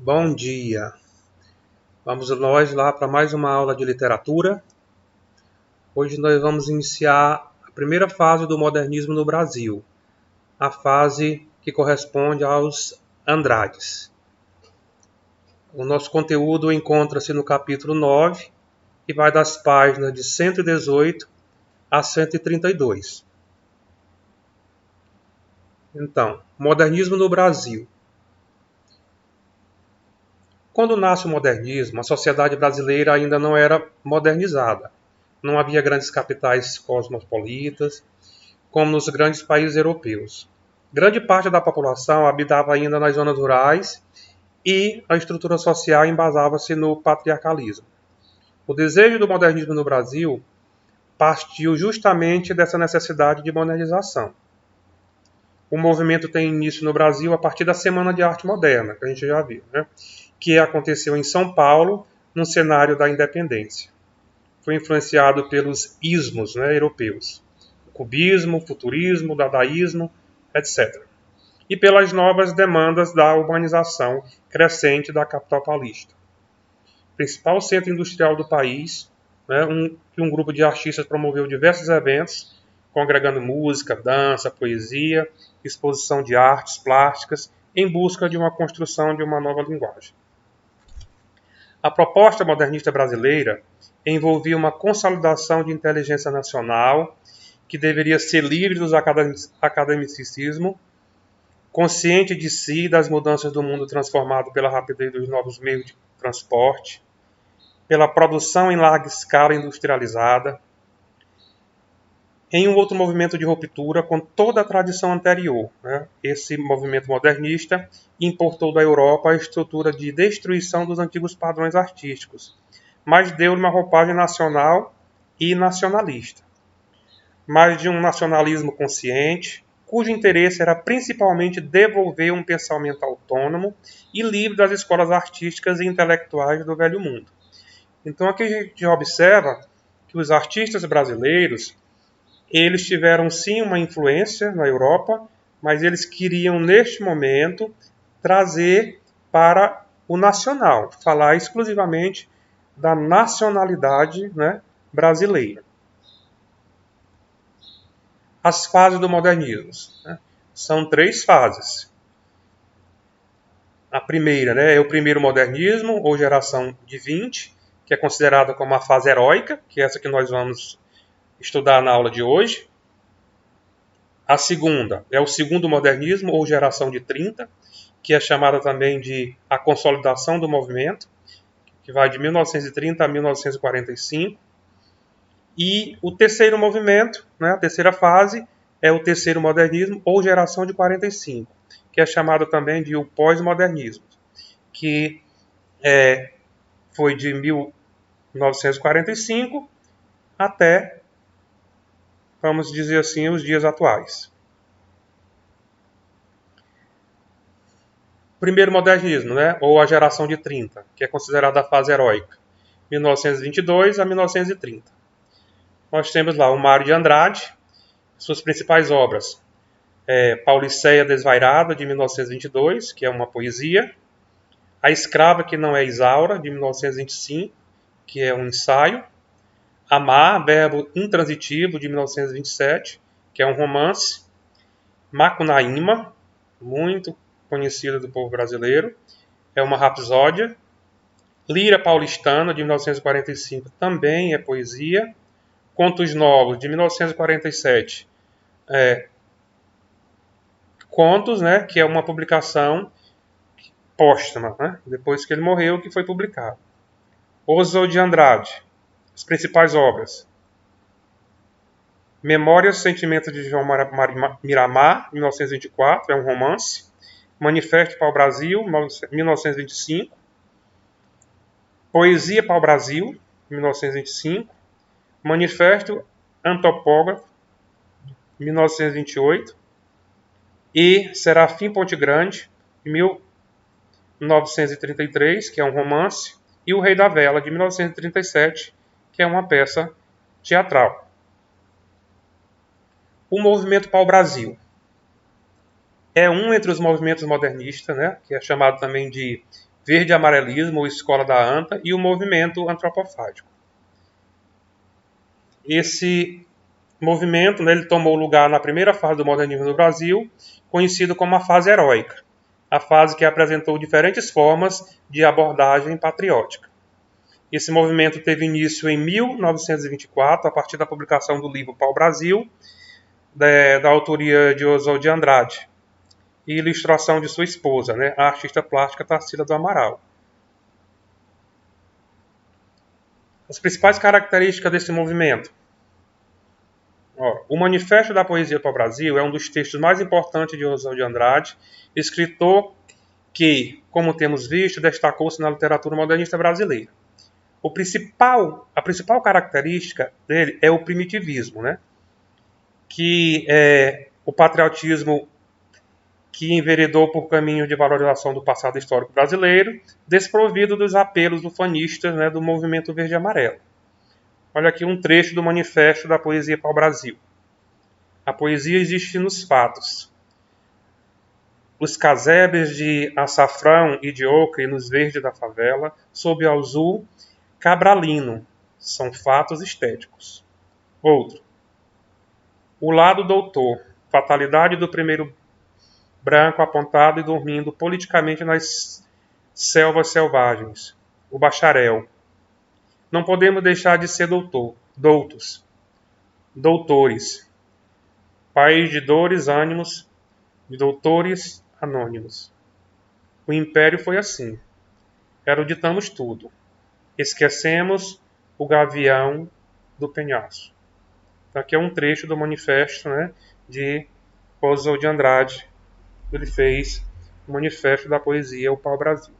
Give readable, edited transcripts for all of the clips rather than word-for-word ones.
Bom dia! Vamos nós lá para mais uma aula de literatura. Hoje nós vamos iniciar a primeira fase do modernismo no Brasil, a fase que corresponde aos Andrades. O nosso conteúdo encontra-se no capítulo 9 e vai das páginas de 118 a 132. Então, modernismo no Brasil. Quando nasce o modernismo, a sociedade brasileira ainda não era modernizada. Não havia grandes capitais cosmopolitas, como nos grandes países europeus. Grande parte da população habitava ainda nas zonas rurais e a estrutura social embasava-se no patriarcalismo. O desejo do modernismo no Brasil partiu justamente dessa necessidade de modernização. O movimento tem início no Brasil a partir da Semana de Arte Moderna, que a gente já viu, que aconteceu em São Paulo, no cenário da independência. Foi influenciado pelos ismos europeus, cubismo, futurismo, dadaísmo, etc. E pelas novas demandas da urbanização crescente da capital paulista. Principal centro industrial do país, um grupo de artistas promoveu diversos eventos, congregando música, dança, poesia, exposição de artes plásticas, em busca de uma construção de uma nova linguagem. A proposta modernista brasileira envolvia uma consolidação de inteligência nacional que deveria ser livre dos academicismo, consciente de si e das mudanças do mundo transformado pela rapidez dos novos meios de transporte, pela produção em larga escala industrializada, em um outro movimento de ruptura com toda a tradição anterior. Esse movimento modernista importou da Europa a estrutura de destruição dos antigos padrões artísticos, mas deu-lhe uma roupagem nacional e nacionalista, mas de um nacionalismo consciente, cujo interesse era principalmente devolver um pensamento autônomo e livre das escolas artísticas e intelectuais do velho mundo. Então aqui a gente observa que os artistas brasileiros, eles tiveram sim uma influência na Europa, mas eles queriam neste momento trazer para o nacional, falar exclusivamente da nacionalidade brasileira. As fases do modernismo. São 3 fases. A primeira é o primeiro modernismo, ou geração de 20, que é considerada como a fase heróica, que é essa que nós vamos estudar na aula de hoje. A segunda é o segundo modernismo, ou geração de 30, que é chamada também de a consolidação do movimento, que vai de 1930 a 1945. E o terceiro movimento, a terceira fase, é o terceiro modernismo, ou geração de 45, que é chamado também de o pós-modernismo, que foi de 1945 até, vamos dizer assim, os dias atuais. Primeiro modernismo, ou a geração de 30, que é considerada a fase heróica, 1922 a 1930. Nós temos lá o Mário de Andrade, suas principais obras. Pauliceia Desvairada, de 1922, que é uma poesia. A Escrava que não é Isaura, de 1925, que é um ensaio. Amar, Verbo Intransitivo, de 1927, que é um romance. Macunaíma, muito conhecida do povo brasileiro, é uma rapsódia. Lira Paulistana, de 1945, também é poesia. Contos Novos, de 1947, Contos, que é uma publicação póstuma, depois que ele morreu, que foi publicado. Oswald de Andrade, as principais obras. Memórias e Sentimentos de João Miramar, 1924, é um romance. Manifesto para o Brasil, 1925. Poesia para o Brasil, 1925. Manifesto Antropógrafo, 1928. E Serafim Ponte Grande, de 1933, que é um romance. E O Rei da Vela, de 1937, que é uma peça teatral. O Movimento Pau-Brasil é um entre os movimentos modernistas, que é chamado também de verde-amarelismo ou escola da anta e o movimento antropofágico. Esse movimento, né, ele tomou lugar na primeira fase do modernismo no Brasil, conhecido como a fase heróica, a fase que apresentou diferentes formas de abordagem patriótica. Esse movimento teve início em 1924, a partir da publicação do livro Pau-Brasil, da autoria de Oswald de Andrade, e ilustração de sua esposa, né, a artista plástica Tarsila do Amaral. As principais características desse movimento. O Manifesto da Poesia para o Brasil é um dos textos mais importantes de Oswald de Andrade, escritor que, como temos visto, destacou-se na literatura modernista brasileira. A principal característica dele é o primitivismo, né? Que é o patriotismo que enveredou por caminho de valorização do passado histórico brasileiro, desprovido dos apelos ufanistas, né, do movimento verde e amarelo. Olha aqui um trecho do Manifesto da Poesia para o Brasil. A poesia existe nos fatos. Os casebres de açafrão e de ocre nos verdes da favela, sob o azul cabralino, são fatos estéticos. Outro. O lado doutor, fatalidade do primeiro branco apontado e dormindo politicamente nas selvas selvagens. O bacharel. Não podemos deixar de ser doutos. Doutores. País de dores, ânimos, de doutores anônimos. O império foi assim. Eruditamos tudo. Esquecemos o gavião do penhasco. Aqui é um trecho do manifesto, né, de Oswald de Andrade. Ele fez o Manifesto da Poesia para o Brasil.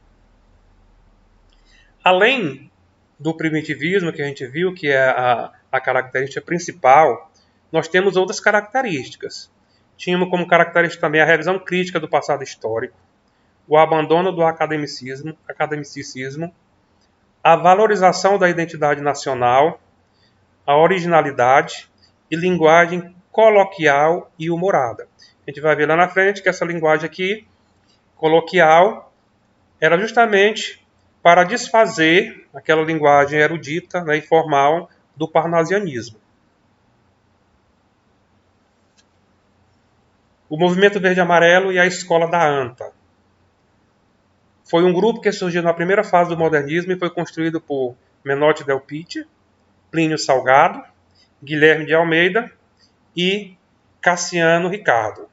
Além do primitivismo que a gente viu, que é a característica principal, nós temos outras características. Tínhamos como característica também a revisão crítica do passado histórico, o abandono do academicismo, a valorização da identidade nacional, a originalidade e linguagem coloquial e humorada. A gente vai ver lá na frente que essa linguagem aqui, coloquial, era justamente para desfazer aquela linguagem erudita, né, e formal do parnasianismo. O Movimento Verde e Amarelo e a Escola da Anta. Foi um grupo que surgiu na primeira fase do modernismo e foi construído por Menotti Del Pitte, Plínio Salgado, Guilherme de Almeida e Cassiano Ricardo.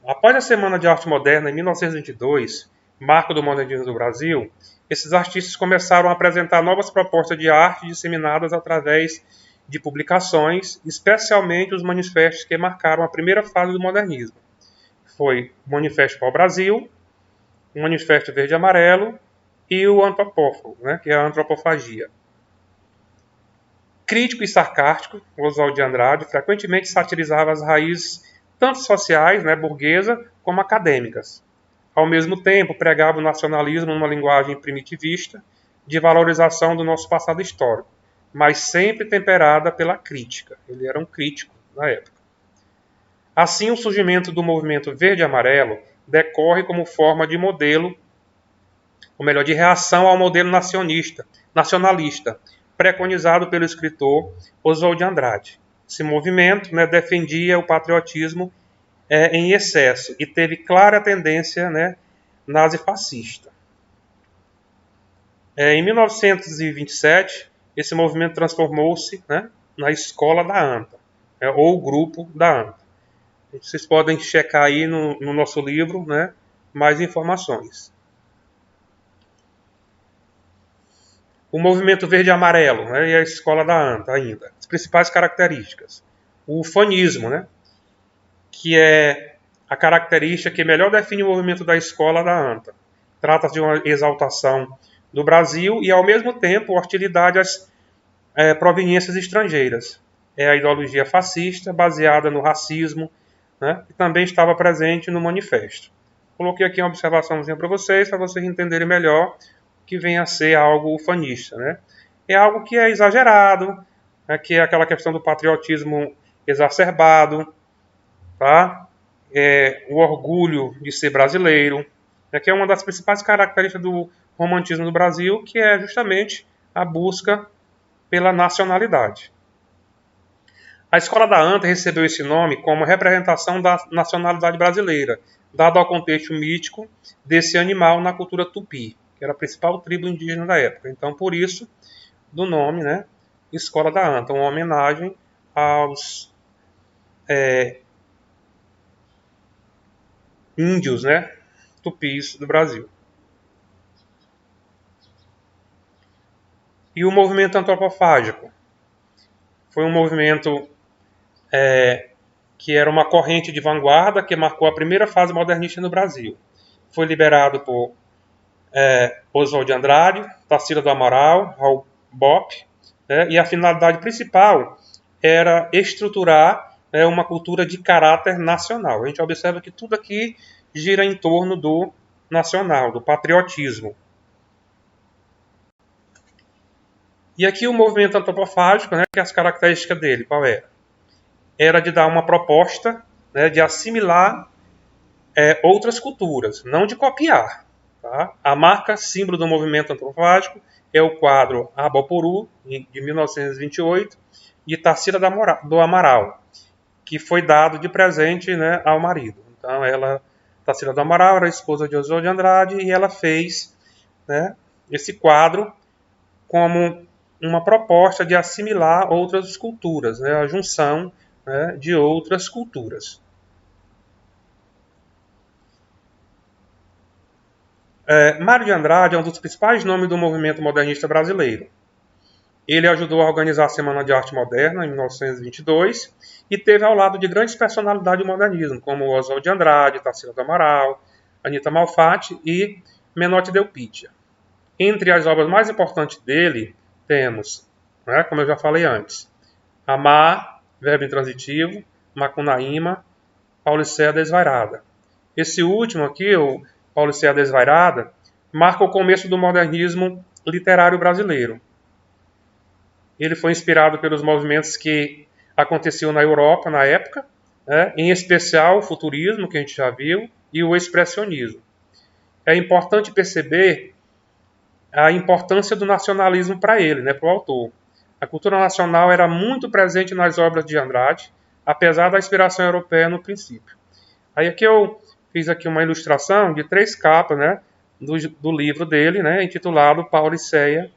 Após a Semana de Arte Moderna, em 1922, marco do modernismo do Brasil, esses artistas começaram a apresentar novas propostas de arte disseminadas através de publicações, especialmente os manifestos que marcaram a primeira fase do modernismo. Foi o Manifesto para o Brasil, o Manifesto Verde e Amarelo e o Antropófago, né, que é a antropofagia. Crítico e sarcástico, Oswald de Andrade frequentemente satirizava as raízes tanto sociais, né, burguesa, como acadêmicas. Ao mesmo tempo, pregava o nacionalismo numa linguagem primitivista, de valorização do nosso passado histórico, mas sempre temperada pela crítica. Ele era um crítico na época. Assim, o surgimento do movimento verde e amarelo decorre como forma de modelo, ou melhor, de reação ao modelo nacionalista, preconizado pelo escritor Oswald de Andrade. Esse movimento, né, defendia o patriotismo em excesso e teve clara tendência, né, nazifascista. Em 1927, esse movimento transformou-se, né, na Escola da Anta, ou Grupo da Anta. Vocês podem checar aí no nosso livro, né, mais informações. O movimento verde e amarelo, né, e a Escola da Anta ainda. As principais características. O ufanismo, né, que é a característica que melhor define o movimento da Escola da Anta. Trata-se de uma exaltação do Brasil e, ao mesmo tempo, hostilidade às proveniências estrangeiras. É a ideologia fascista, baseada no racismo, né, que também estava presente no manifesto. Coloquei aqui uma observaçãozinha para vocês entenderem melhor que vem a ser algo ufanista, né? É algo que é exagerado, né, que é aquela questão do patriotismo exacerbado, tá? o orgulho de ser brasileiro, né, que é uma das principais características do romantismo do Brasil, que é justamente a busca pela nacionalidade. A Escola da Anta recebeu esse nome como representação da nacionalidade brasileira, dado ao contexto mítico desse animal na cultura tupi, que era a principal tribo indígena da época. Então, por isso, do nome, né, Escola da Anta, uma homenagem aos índios, né, tupis do Brasil. E o movimento antropofágico foi um movimento que era uma corrente de vanguarda que marcou a primeira fase modernista no Brasil. Foi liberado por Oswald de Andrade, Tarsila do Amaral, Raul Bopp, né, e a finalidade principal era estruturar uma cultura de caráter nacional. A gente observa que tudo aqui gira em torno do nacional, do patriotismo. E aqui o movimento antropofágico, né, que é as características dele, qual era? Era de dar uma proposta, né, de assimilar outras culturas, não de copiar. Tá? A marca símbolo do movimento antropofágico é o quadro Aboporú, de 1928, de Tarsila do Amaral, que foi dado de presente, né, ao marido. Então, Tarsila do Amaral era a esposa de Oswald de Andrade e ela fez, né, esse quadro como uma proposta de assimilar outras culturas, né, a junção, né, de outras culturas. Mário de Andrade é um dos principais nomes do movimento modernista brasileiro. Ele ajudou a organizar a Semana de Arte Moderna, em 1922, e teve ao lado de grandes personalidades do modernismo, como Oswald de Andrade, Tarsila do Amaral, Anita Malfatti e Menotti Delpidia. Entre as obras mais importantes dele, temos, né, como eu já falei antes, Amar, Verbo Intransitivo, Macunaíma, Paulicéia Desvairada. Esse último aqui, o Paulicéia Desvairada, marca o começo do modernismo literário brasileiro. Ele foi inspirado pelos movimentos que aconteciam na Europa na época, né, em especial o futurismo, que a gente já viu, e o expressionismo. É importante perceber a importância do nacionalismo para ele, né, para o autor. A cultura nacional era muito presente nas obras de Andrade, apesar da inspiração europeia no princípio. Aí aqui eu fiz aqui uma ilustração de 3 capas, né, do livro dele, né, intitulado Paulicéia,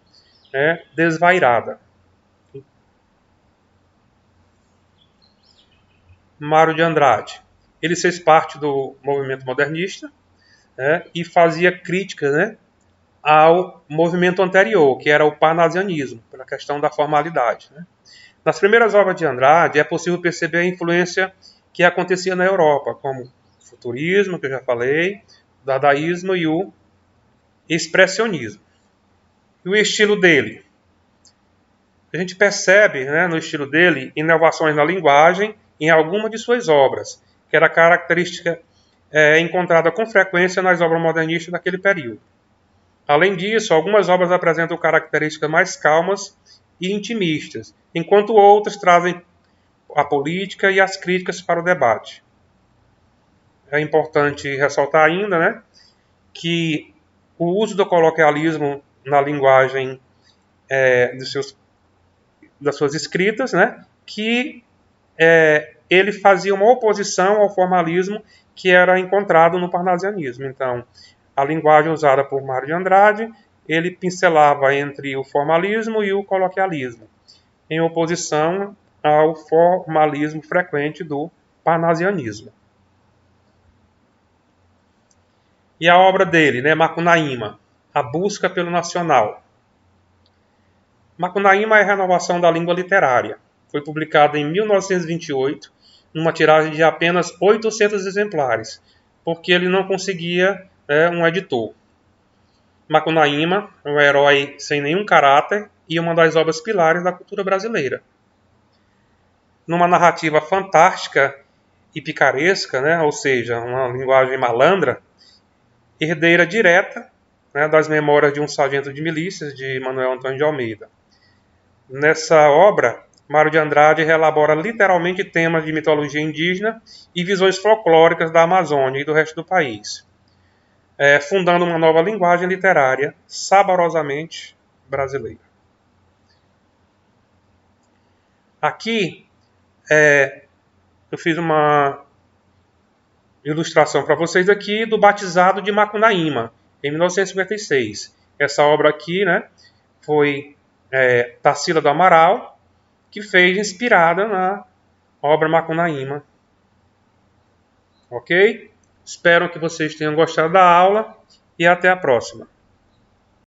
né, Desvairada. Mário de Andrade. Ele fez parte do movimento modernista, né, e fazia críticas, né, ao movimento anterior, que era o parnasianismo, pela questão da formalidade. Né. Nas primeiras obras de Andrade é possível perceber a influência que acontecia na Europa, como o futurismo, que eu já falei, o dadaísmo e o expressionismo. E o estilo dele? A gente percebe, né, no estilo dele inovações na linguagem em alguma de suas obras, que era característica encontrada com frequência nas obras modernistas daquele período. Além disso, algumas obras apresentam características mais calmas e intimistas, enquanto outras trazem a política e as críticas para o debate. É importante ressaltar ainda, né, que o uso do coloquialismo na linguagem das suas escritas, né, que ele fazia uma oposição ao formalismo que era encontrado no parnasianismo. Então, a linguagem usada por Mário de Andrade, ele pincelava entre o formalismo e o coloquialismo, em oposição ao formalismo frequente do parnasianismo. E a obra dele, né, Macunaíma, A Busca pelo Nacional. Macunaíma é a renovação da língua literária. Foi publicada em 1928, numa tiragem de apenas 800 exemplares, porque ele não conseguia um editor. Macunaíma é um herói sem nenhum caráter e uma das obras pilares da cultura brasileira. Numa narrativa fantástica e picaresca, né, ou seja, uma linguagem malandra, herdeira direta, né, das memórias de um sargento de milícias de Manuel Antônio de Almeida. Nessa obra, Mário de Andrade reelabora literalmente temas de mitologia indígena e visões folclóricas da Amazônia e do resto do país, fundando uma nova linguagem literária saborosamente brasileira. Aqui eu fiz uma ilustração para vocês aqui do Batizado de Macunaíma, em 1956. Essa obra aqui, né, foi Tarsila do Amaral, que fez inspirada na obra Macunaíma. Ok? Espero que vocês tenham gostado da aula e até a próxima.